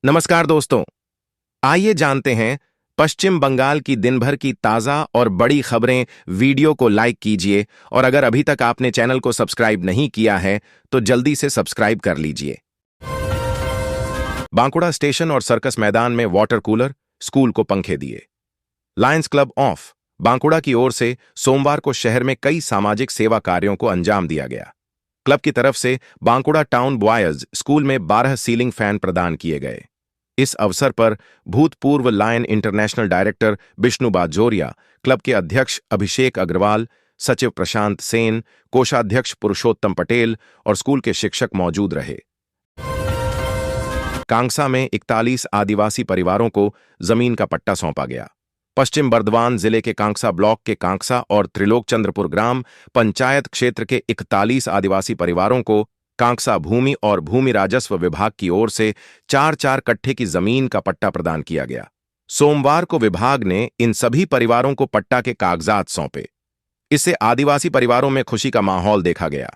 नमस्कार दोस्तों, आइए जानते हैं पश्चिम बंगाल की दिन भर की ताज़ा और बड़ी खबरें। वीडियो को लाइक कीजिए और अगर अभी तक आपने चैनल को सब्सक्राइब नहीं किया है तो जल्दी से सब्सक्राइब कर लीजिए। बांकुड़ा स्टेशन और सर्कस मैदान में वाटर कूलर, स्कूल को पंखे दिए। लायंस क्लब ऑफ बांकुड़ा की ओर से सोमवार को शहर में कई सामाजिक सेवा कार्यों को अंजाम दिया गया। क्लब की तरफ से बांकुड़ा टाउन बॉयज स्कूल में 12 सीलिंग फैन प्रदान किए गए। इस अवसर पर भूतपूर्व Lion International director Bishnu Bajoria, club के अध्यक्ष अभिषेक अग्रवाल, सचिव प्रशांत सेन, कोषाध्यक्ष पुरुषोत्तम पटेल और स्कूल के शिक्षक मौजूद रहे। कांगसा में 41 आदिवासी परिवारों को जमीन का पट्टा सौंपा गया। पश्चिम बर्धमान जिले के कांगसा ब्लॉक के कांगसा और त्रिलोकचंद्रपुर ग्राम पंचायत क्षेत्र के 41 आदिवासी परिवारों को कांगसा भूमि और भूमि राजस्व विभाग की ओर से 4-4 कट्ठे की जमीन का पट्टा प्रदान किया गया। सोमवार को विभाग ने इन सभी परिवारों को पट्टा के कागजात सौंपे। इससे आदिवासी परिवारों में खुशी का माहौल देखा गया।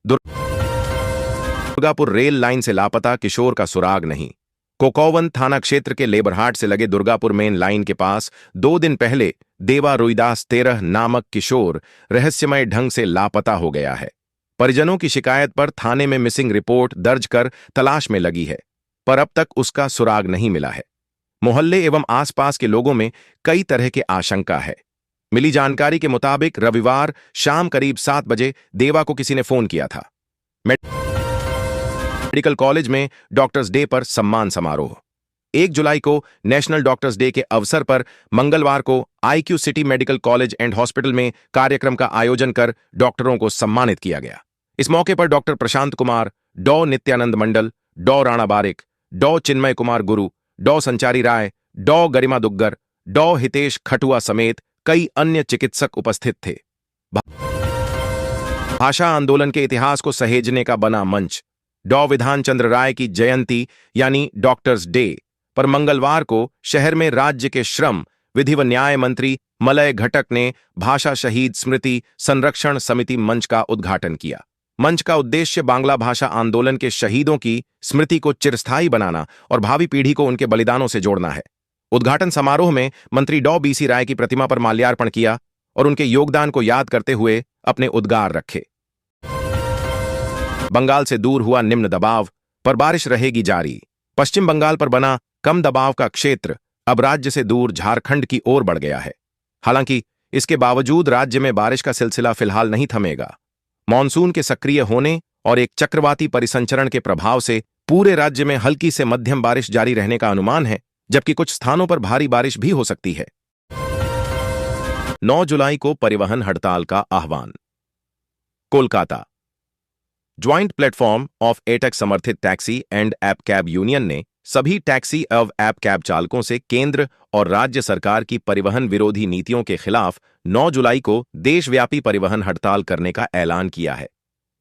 दुर्गापुर रेल लाइन से लापता किशोर का सुराग नहीं। कोकौवन थाना क्षेत्र के लेबरहाट से लगे दुर्गापुर मेन लाइन के पास 2 दिन पहले देवा रुईदास 13 नामक किशोर रहस्यमय ढंग से लापता हो गया है। परिजनों की शिकायत पर थाने में मिसिंग रिपोर्ट दर्ज कर तलाश में लगी है, पर अब तक उसका सुराग नहीं मिला है। मोहल्ले एवं आसपास के लोगों में कई तरह के आशंका है। मिली जानकारी के मुताबिक रविवार शाम करीब 7 बजे देवा को किसी ने फोन किया था। मेडिकल कॉलेज में डॉक्टर्स डे पर सम्मान समारोह। 1 जुलाई को नेशनल डॉक्टर्स डे के अवसर पर मंगलवार को IQ city medical college and hospital में कार्यक्रम का आयोजन कर डॉक्टरों को सम्मानित किया गया। इस मौके पर डॉक्टर प्रशांत कुमार, डॉ नित्यानंद मंडल, डॉ राणा बारिक, डॉ चिन्मय कुमार गुरु, डॉ संचारी राय, डॉ गरिमा दुग्गर, डॉ हितेश खटुआ समेत कई अन्य चिकित्सक उपस्थित थे। भाषा आंदोलन के इतिहास को सहेजने का बना मंच। डॉ विधान चंद्र राय की जयंती यानी डॉक्टर्स डे पर मंगलवार को शहर में राज्य के श्रम, विधि व न्याय मंत्री मलय घटक ने भाषा शहीद स्मृति संरक्षण समिति मंच का उद्घाटन किया। मंच का उद्देश्य बांग्ला भाषा आंदोलन के शहीदों की स्मृति को चिरस्थायी बनाना और भावी पीढ़ी को उनके बलिदानों से जोड़ना है। उद्घाटन समारोह में मंत्री डॉ BC राय की प्रतिमा पर माल्यार्पण किया और उनके योगदान को याद करते हुए अपने उद्गार रखे। बंगाल से दूर हुआ निम्न दबाव, पर बारिश रहेगी जारी। पश्चिम बंगाल पर बना कम दबाव का क्षेत्र अब राज्य से दूर झारखंड की ओर बढ़ गया है। हालांकि इसके बावजूद राज्य में बारिश का सिलसिला फिलहाल नहीं थमेगा। मॉनसून के सक्रिय होने और एक चक्रवाती परिसंचरण के प्रभाव से पूरे राज्य में हल्की से मध्यम बारिश जारी रहने का अनुमान है, जबकि कुछ स्थानों पर भारी बारिश भी हो सकती है। 9 जुलाई को परिवहन हड़ताल का आह्वान। Kolkata joint platform of AITUC समर्थित taxi and app cab union ने सभी टैक्सी एवं ऐप कैब चालकों से केंद्र और राज्य सरकार की परिवहन विरोधी नीतियों के खिलाफ 9 जुलाई को देशव्यापी परिवहन हड़ताल करने का ऐलान किया है।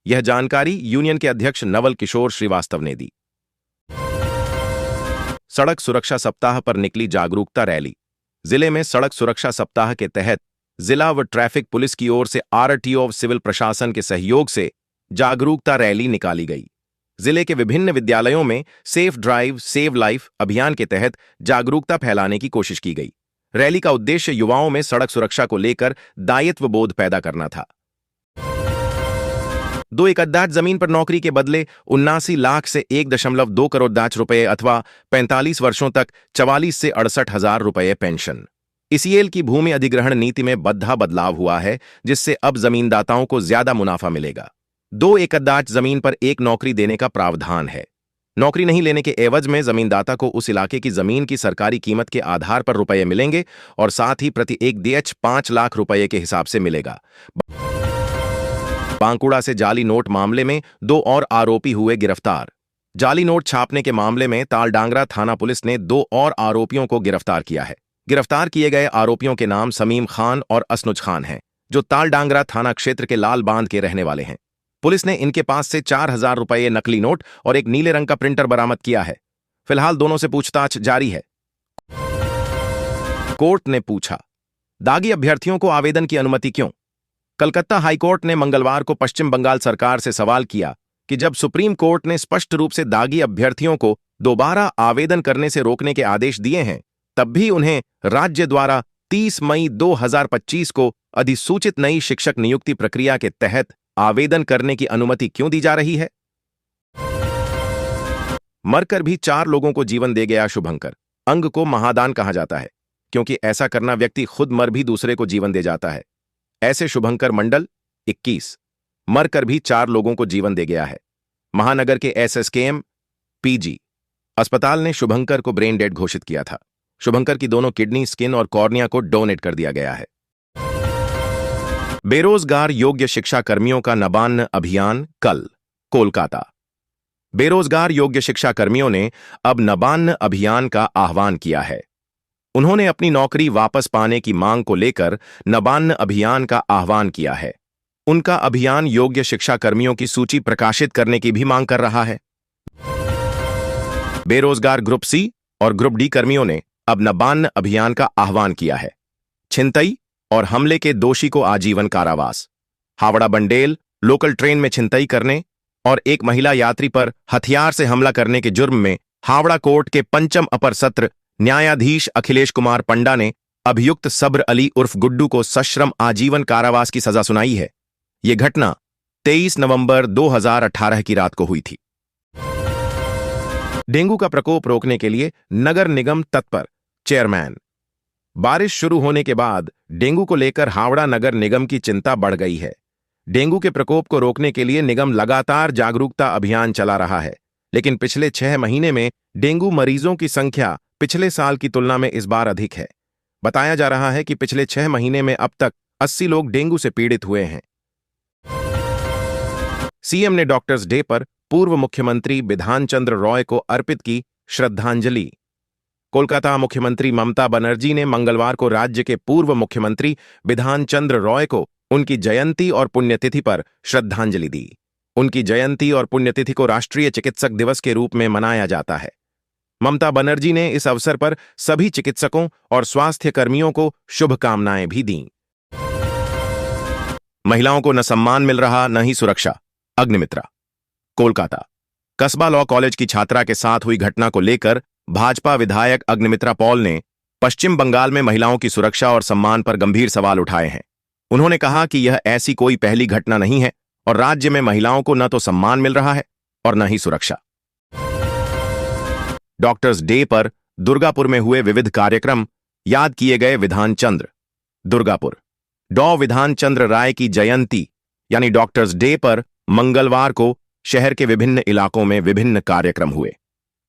यह जानकारी यूनियन के अध्यक्ष नवल किशोर श्रीवास्तव ने दी। सड़क सुरक्षा सप्ताह पर निकली जागरूकता रैली। जिले में सड़क सुरक्षा सप्ताह के तहत जिला व ट्रैफिक पुलिस की ओर से RTO सिविल प्रशासन के सहयोग से जागरूकता रैली निकाली गई। जिले के विभिन्न विद्यालयों में सेफ ड्राइव सेव लाइफ अभियान के तहत जागरूकता फैलाने की कोशिश की गई। रैली का उद्देश्य युवाओं में सड़क सुरक्षा को लेकर दायित्व बोध पैदा करना था। 2 एकड़ जमीन पर नौकरी के बदले 79 लाख से 1.2 करोड़ रुपए अथवा 45 वर्षों तक 44 से 68 हजार रुपए पेंशन। ICL की भूमि अधिग्रहण नीति में बदलाव हुआ है, जिससे अब जमीनदाताओं को ज्यादा मुनाफा मिलेगा। 2 एकड़ जमीन पर 1 नौकरी देने का प्रावधान है। नौकरी नहीं लेने के एवज में जमीनदाता को उस इलाके की जमीन की सरकारी कीमत के आधार पर रुपये मिलेंगे और साथ ही प्रति 1 DH 5 लाख रुपये के हिसाब से मिलेगा। बांकुड़ा से जाली नोट मामले में 2 और आरोपी हुए गिरफ्तार। जाली नोट छापने के मामले में तालडांगरा थाना पुलिस ने 2 और आरोपियों को गिरफ्तार किया है। गिरफ्तार किए गए आरोपियों के नाम समीम खान और असनुज खान हैं, जो तालडांगरा थाना क्षेत्र के लाल बांध के रहने वाले हैं। पुलिस ने इनके पास से 4,000 रुपये नकली नोट और एक नीले रंग का प्रिंटर बरामद किया है। फिलहाल दोनों से पूछताछ जारी है। कोर्ट ने पूछा, दागी अभ्यर्थियों को आवेदन की अनुमति क्यों? कलकत्ता हाईकोर्ट ने मंगलवार को पश्चिम बंगाल सरकार से सवाल किया कि जब सुप्रीम कोर्ट ने स्पष्ट रूप से दागी अभ्यर्थियों को दोबारा आवेदन करने से रोकने के आदेश दिए हैं, तब भी उन्हें राज्य द्वारा 30 मई 2025 को अधिसूचित नई शिक्षक नियुक्ति प्रक्रिया के तहत आवेदन करने की अनुमति क्यों दी जा रही है? मरकर भी 4 लोगों को जीवन दे गया शुभंकर। अंग को महादान कहा जाता है, क्योंकि ऐसा करना व्यक्ति खुद मर भी दूसरे को जीवन दे जाता है। ऐसे शुभंकर मंडल 21 मरकर भी 4 लोगों को जीवन दे गया है। महानगर के एसएसकेएम पीजी अस्पताल ने शुभंकर को ब्रेन डेड घोषित किया था। शुभंकर की दोनों किडनी, स्किन और कॉर्निया को डोनेट कर दिया गया है। बेरोजगार योग्य शिक्षा कर्मियों का नबान्न अभियान कल, कोलकाता। बेरोजगार योग्य शिक्षा कर्मियों ने अब नबान्न अभियान का आह्वान किया है। उन्होंने अपनी नौकरी वापस पाने की मांग को लेकर नबान्न अभियान का आह्वान किया है। उनका अभियान योग्य शिक्षा कर्मियों की सूची प्रकाशित करने की भी मांग कर रहा है। बेरोजगार ग्रुप सी और ग्रुप डी कर्मियों ने अब नबान्न अभियान का आह्वान किया है। छिनतई और हमले के दोषी को आजीवन कारावास। हावड़ा बंडेल लोकल ट्रेन में छिनतई करने और एक महिला यात्री पर हथियार से हमला करने के जुर्म में हावड़ा कोर्ट के पंचम अपर सत्र न्यायाधीश अखिलेश कुमार पंडा ने अभियुक्त सब्र अली उर्फ गुड्डू को सश्रम आजीवन कारावास की सजा सुनाई है। यह घटना 23 नवंबर 2018 की रात को हुई थी। डेंगू का प्रकोप रोकने के लिए नगर निगम तत्पर, चेयरमैन। बारिश शुरू होने के बाद डेंगू को लेकर हावड़ा नगर निगम की चिंता बढ़ गई है। डेंगू के प्रकोप को रोकने के लिए निगम लगातार जागरूकता अभियान चला रहा है, लेकिन पिछले 6 महीने में डेंगू मरीजों की संख्या पिछले साल की तुलना में इस बार अधिक है। बताया जा रहा है कि पिछले 6 महीने में अब तक 80 लोग डेंगू से पीड़ित हुए हैं। सीएम ने डॉक्टर्स डे पर पूर्व मुख्यमंत्री बिधान चंद्र रॉय को अर्पित की श्रद्धांजलि। कोलकाता मुख्यमंत्री ममता बनर्जी ने मंगलवार को राज्य के पूर्व मुख्यमंत्री बिधान चंद्र रॉय को उनकी जयंती और पुण्यतिथि पर श्रद्धांजलि दी। उनकी जयंती और पुण्यतिथि को राष्ट्रीय चिकित्सक दिवस के रूप में मनाया जाता है। ममता बनर्जी ने इस अवसर पर सभी चिकित्सकों और स्वास्थ्य कर्मियों को शुभकामनाएं भी दीं। महिलाओं को न सम्मान मिल रहा न ही सुरक्षा, अग्निमित्रा। कोलकाता कस्बा लॉ कॉलेज की छात्रा के साथ हुई घटना को लेकर भाजपा विधायक अग्निमित्रा पॉल ने पश्चिम बंगाल में महिलाओं की सुरक्षा और सम्मान पर गंभीर सवाल उठाए हैं। उन्होंने कहा कि यह ऐसी कोई पहली घटना नहीं है और राज्य में महिलाओं को न तो सम्मान मिल रहा है और न ही सुरक्षा। डॉक्टर्स डे पर दुर्गापुर में हुए विविध कार्यक्रम, याद किए गए विधान चंद्र। दुर्गापुर डॉ विधान चंद्र राय की जयंती यानी डॉक्टर्स डे पर मंगलवार को शहर के विभिन्न इलाकों में विभिन्न कार्यक्रम हुए।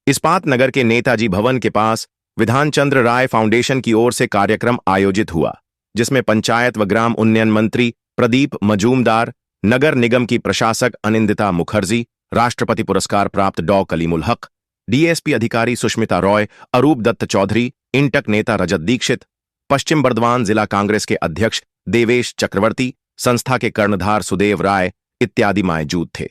इस्पात नगर के नेताजी भवन के पास विधान चंद्र राय फाउंडेशन की ओर से कार्यक्रम आयोजित हुआ, जिसमें पंचायत व ग्राम उन्नयन मंत्री प्रदीप मजूमदार, नगर निगम की प्रशासक अनिंदिता मुखर्जी, राष्ट्रपति पुरस्कार प्राप्त डॉ कलीमुल हक, डीएसपी अधिकारी सुष्मिता रॉय, अरूप दत्त चौधरी, इंटक नेता रजत दीक्षित, पश्चिम बर्दवान जिला कांग्रेस के अध्यक्ष देवेश चक्रवर्ती, संस्था के कर्णधार सुदेव राय इत्यादि मौजूद थे।